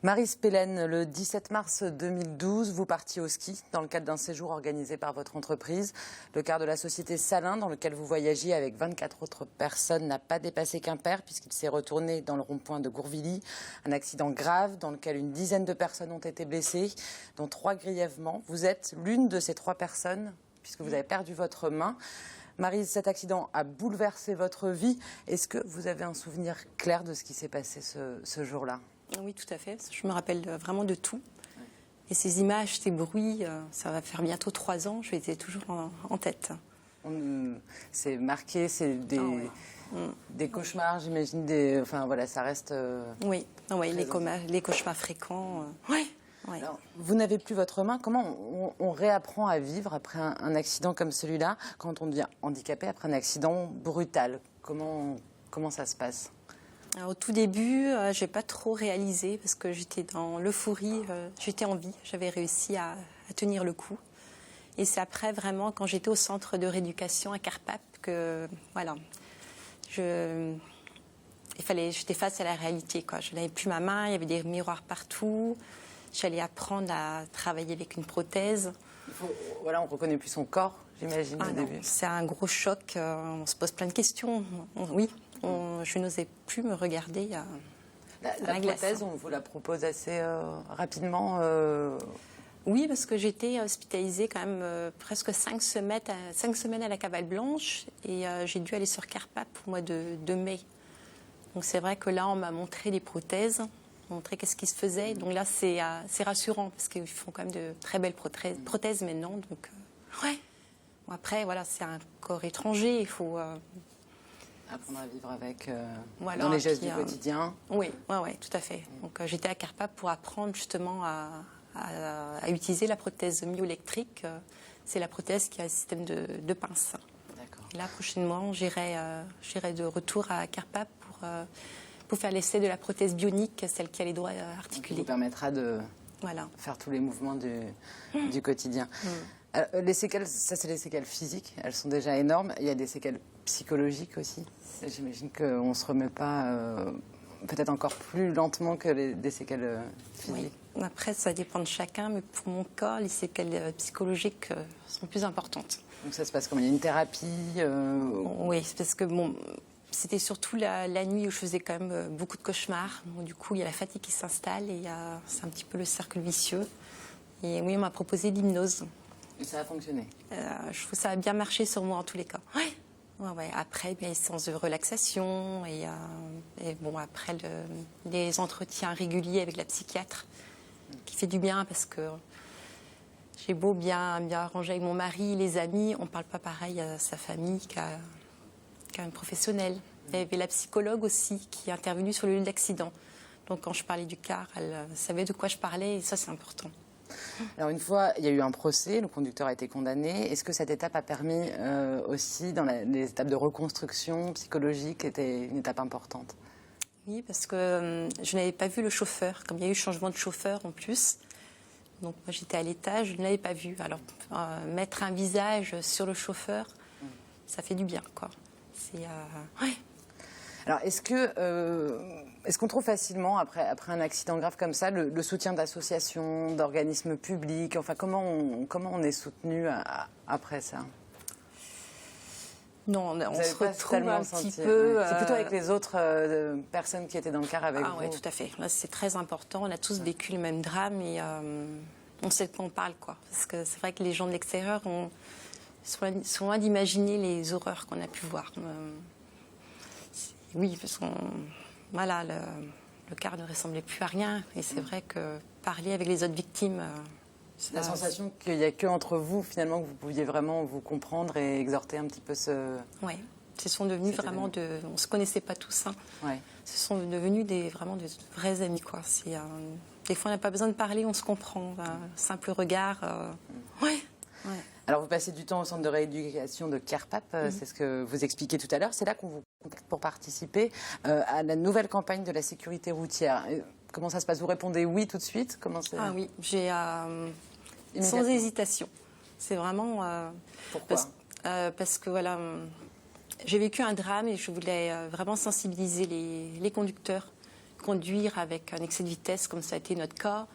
Marie Spélène, le 17 mars 2012, vous partiez au ski dans le cadre d'un séjour organisé par votre entreprise. Le car de la société Salin, dans lequel vous voyagiez avec 24 autres personnes, n'a pas dépassé Quimper puisqu'il s'est retourné dans le rond-point de Gourvilly. Un accident grave dans lequel une dizaine de personnes ont été blessées, dont 3 grièvement. Vous êtes l'une de ces 3 personnes puisque vous avez perdu votre main. Marie, cet accident a bouleversé votre vie. Est-ce que vous avez un souvenir clair de ce qui s'est passé ce jour-là ? Oui, tout à fait. Je me rappelle vraiment de tout. Et ces images, ces bruits, ça va faire bientôt 3 ans, je les ai toujours en tête. C'est marqué, c'est des cauchemars, j'imagine. Enfin, voilà, ça reste... Oui, les cauchemars fréquents. Oui. Alors, vous n'avez plus votre main. Comment on réapprend à vivre après un accident comme celui-là, quand on devient handicapé après un accident brutal? Comment ça se passe? Alors, au tout début, je n'ai pas trop réalisé parce que j'étais dans l'euphorie, j'étais en vie, j'avais réussi à tenir le coup. Et c'est après, vraiment, quand j'étais au centre de rééducation à Carpape, que voilà, j'étais face à la réalité, quoi. Je n'avais plus ma main, il y avait des miroirs partout. J'allais apprendre à travailler avec une prothèse. Voilà, on ne reconnaît plus son corps, j'imagine, au début. C'est un gros choc, on se pose plein de questions. Je n'osais plus me regarder la prothèse, on vous la propose assez rapidement Oui, parce que j'étais hospitalisée quand même presque 5 semaines à la Cavale Blanche et j'ai dû aller sur Carpape au mois de mai. Donc c'est vrai que là, on m'a montré les prothèses, montrer qu'est-ce qui se faisait. Donc là, c'est rassurant parce qu'ils font quand même de très belles prothèses maintenant. Donc, ouais. Bon, après, voilà, c'est un corps étranger. Il faut apprendre à vivre avec voilà, dans les gestes du quotidien. Oui, tout à fait. Donc j'étais à Carpape pour apprendre justement à utiliser la prothèse myoélectrique. C'est la prothèse qui a un système de pince. Et là, prochainement, j'irai de retour à Carpape pour faire l'essai de la prothèse bionique, celle qui a les doigts articulés. Ça vous permettra de faire tous les mouvements du quotidien. Les séquelles, ça c'est les séquelles physiques, elles sont déjà énormes. Il y a des séquelles psychologiques aussi. J'imagine qu'on ne se remet pas peut-être encore plus lentement que des séquelles physiques. Oui. Après, ça dépend de chacun, mais pour mon cas, les séquelles psychologiques sont plus importantes. Donc ça se passe comme il y a une thérapie Oui, c'est parce que c'était surtout la nuit où je faisais quand même beaucoup de cauchemars. Donc, du coup, il y a la fatigue qui s'installe et c'est un petit peu le cercle vicieux. Et oui, on m'a proposé l'hypnose. Et ça a fonctionné? Je trouve que ça a bien marché sur moi en tous les cas. Ouais. Après, bien, les séances de relaxation et bon, après les entretiens réguliers avec la psychiatre qui fait du bien parce que j'ai beau bien arranger avec mon mari, les amis, on ne parle pas pareil à sa famille qu'à un professionnel. Il y avait la psychologue aussi qui est intervenue sur le lieu de l'accident. Donc quand je parlais du car, elle savait de quoi je parlais et ça c'est important. Alors une fois, il y a eu un procès, le conducteur a été condamné. Est-ce que cette étape a permis aussi, dans les étapes de reconstruction psychologique, était une étape importante? Oui, parce que je n'avais pas vu le chauffeur, comme il y a eu changement de chauffeur en plus. Donc moi j'étais à l'étage, je ne l'avais pas vu. Alors mettre un visage sur le chauffeur, ça fait du bien, quoi. Ouais. Alors, est-ce qu'on trouve facilement, après un accident grave comme ça, le soutien d'associations, d'organismes publics? Enfin, comment on est soutenu après ça? Non, on se retrouve un petit peu... C'est plutôt avec les autres personnes qui étaient dans le car avec vous. Oui, tout à fait. Là, c'est très important. On a tous vécu le même drame et on sait de quoi on parle, quoi. Parce que c'est vrai que les gens de l'extérieur sont loin d'imaginer les horreurs qu'on a pu voir. Oui, parce que voilà, le car ne ressemblait plus à rien. Et c'est vrai que parler avec les autres victimes... La sensation qu'il n'y a qu'entre vous, finalement, que vous pouviez vraiment vous comprendre et exhorter un petit peu Oui, ce sont devenus vraiment on ne se connaissait pas tous. Hein. Ouais. Ce sont devenus vraiment de vrais amis, quoi. Des fois, on n'a pas besoin de parler, on se comprend. Un simple regard. Ouais. Alors, vous passez du temps au centre de rééducation de Carpape, c'est ce que vous expliquez tout à l'heure. C'est là qu'on vous contacte pour participer à la nouvelle campagne de la sécurité routière. Comment ça se passe? Vous répondez oui tout de suite? Ah oui, j'ai sans hésitation. C'est vraiment... Pourquoi? Parce que voilà, j'ai vécu un drame et je voulais vraiment sensibiliser les conducteurs conduire avec un excès de vitesse, comme ça a été notre cas,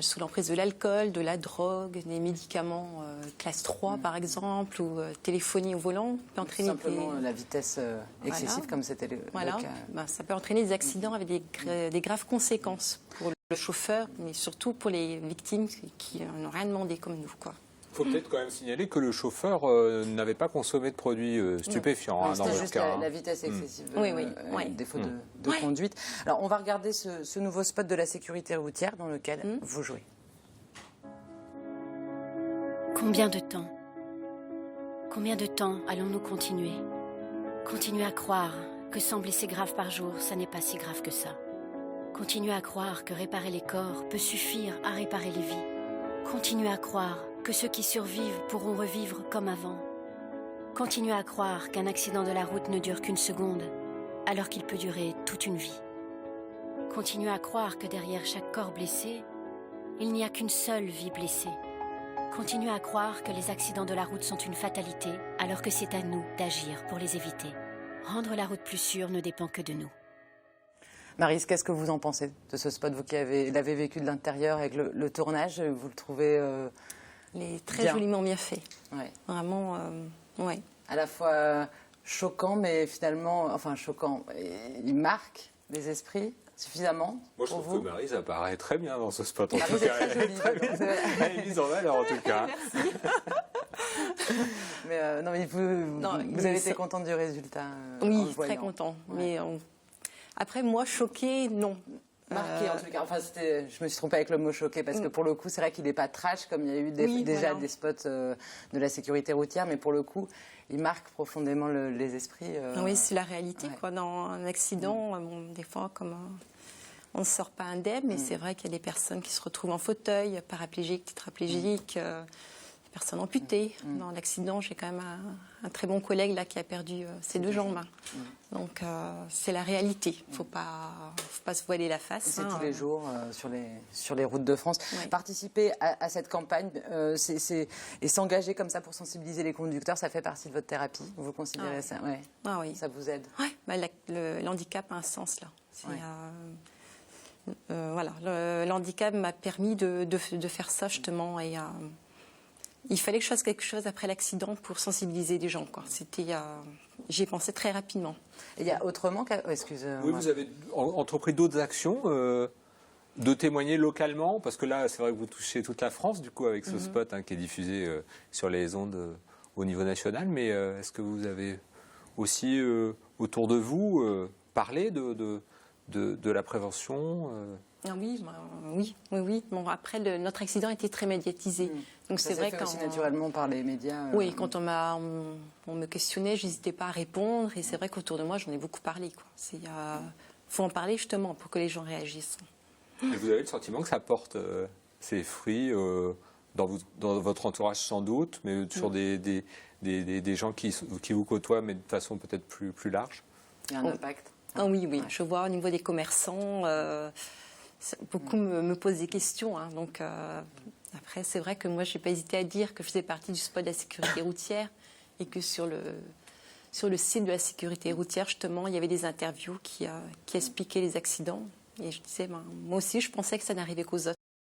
sous l'emprise de l'alcool, de la drogue, des médicaments classe 3 par exemple, ou téléphonie au volant, peut entraîner simplement la vitesse excessive comme c'était le cas. Ça peut entraîner des accidents avec des graves conséquences pour le chauffeur, mais surtout pour les victimes qui n'ont rien demandé comme nous, quoi. Il faut peut-être quand même signaler que le chauffeur n'avait pas consommé de produits stupéfiants dans votre juste cas. la vitesse excessive, défaut de Oui. conduite. Alors, on va regarder ce nouveau spot de la sécurité routière dans lequel vous jouez. Combien de temps? Combien de temps allons-nous continuer? Continuer à croire que 100 blessés graves par jour, ça n'est pas si grave que ça. Continuer à croire que réparer les corps peut suffire à réparer les vies. Continuer à croire que ceux qui survivent pourront revivre comme avant. Continuer à croire qu'un accident de la route ne dure qu'une seconde, alors qu'il peut durer toute une vie. Continuer à croire que derrière chaque corps blessé, il n'y a qu'une seule vie blessée. Continuer à croire que les accidents de la route sont une fatalité, alors que c'est à nous d'agir pour les éviter. Rendre la route plus sûre ne dépend que de nous. Maryse, qu'est-ce que vous en pensez de ce spot? Vous qui l'avez vécu de l'intérieur avec le tournage, vous le trouvez Il est très bien. joliment bien fait. Ouais. Vraiment, ouais. À la fois choquant, mais finalement, enfin choquant, il marque les esprits suffisamment. Moi, je pour trouve vous que Maryse apparaît très bien dans ce spot. En Maryse tout est cas, très jolie. elle est mise en valeur, en tout cas. Mais non, mais vous avez été contente du résultat en le Oui, voyant. très content. Ouais. Mais après, moi, choquée, non. Marqué en tout cas. Enfin, je me suis trompée avec le mot choqué parce que pour le coup, c'est vrai qu'il n'est pas trash comme il y a eu déjà des spots de la sécurité routière, mais pour le coup, il marque profondément les esprits. Oui, c'est la réalité. Quoi. Dans un accident, des fois, on ne sort pas indemne, mais c'est vrai qu'il y a des personnes qui se retrouvent en fauteuil, paraplégiques, tétraplégiques, des personnes amputées. Dans l'accident, j'ai quand même un très bon collègue là, qui a perdu ses 2 jambes. Donc, c'est la réalité. Il ne faut pas se voiler la face. C'est tous les jours sur les routes de France. Ouais. Participer à cette campagne et s'engager comme ça pour sensibiliser les conducteurs, ça fait partie de votre thérapie. Vous considérez ça? Ouais. Ah oui. Ça vous aide? Ouais. Bah, l'handicap a un sens là. Voilà, l'handicap m'a permis de faire ça justement. Et il fallait que je fasse quelque chose après l'accident pour sensibiliser les gens. J'y ai pensé très rapidement. Et il y a autrement excusez-moi. Oui, vous avez entrepris d'autres actions, de témoigner localement, parce que là, c'est vrai que vous touchez toute la France, du coup, avec ce spot qui est diffusé sur les ondes au niveau national. Mais est-ce que vous avez aussi, autour de vous, parlé de la prévention Ah oui. Bon, après, notre accident était très médiatisé. Donc Ça c'est vrai fait aussi naturellement par les médias. Oui, quand on me questionnait, je n'hésitais pas à répondre. Et c'est vrai qu'autour de moi, j'en ai beaucoup parlé. Il faut en parler justement pour que les gens réagissent. Et vous avez le sentiment que ça porte ses fruits dans votre entourage sans doute, mais sur des gens qui vous côtoient, mais de façon peut-être plus large? Il y a un impact. Ah oui. Je vois au niveau des commerçants, beaucoup me posent des questions. Donc après, c'est vrai que moi, je n'ai pas hésité à dire que je faisais partie du spot de la sécurité routière et que sur le site de la sécurité routière, justement, il y avait des interviews qui expliquaient les accidents. Et je disais, moi aussi, je pensais que ça n'arrivait qu'aux autres.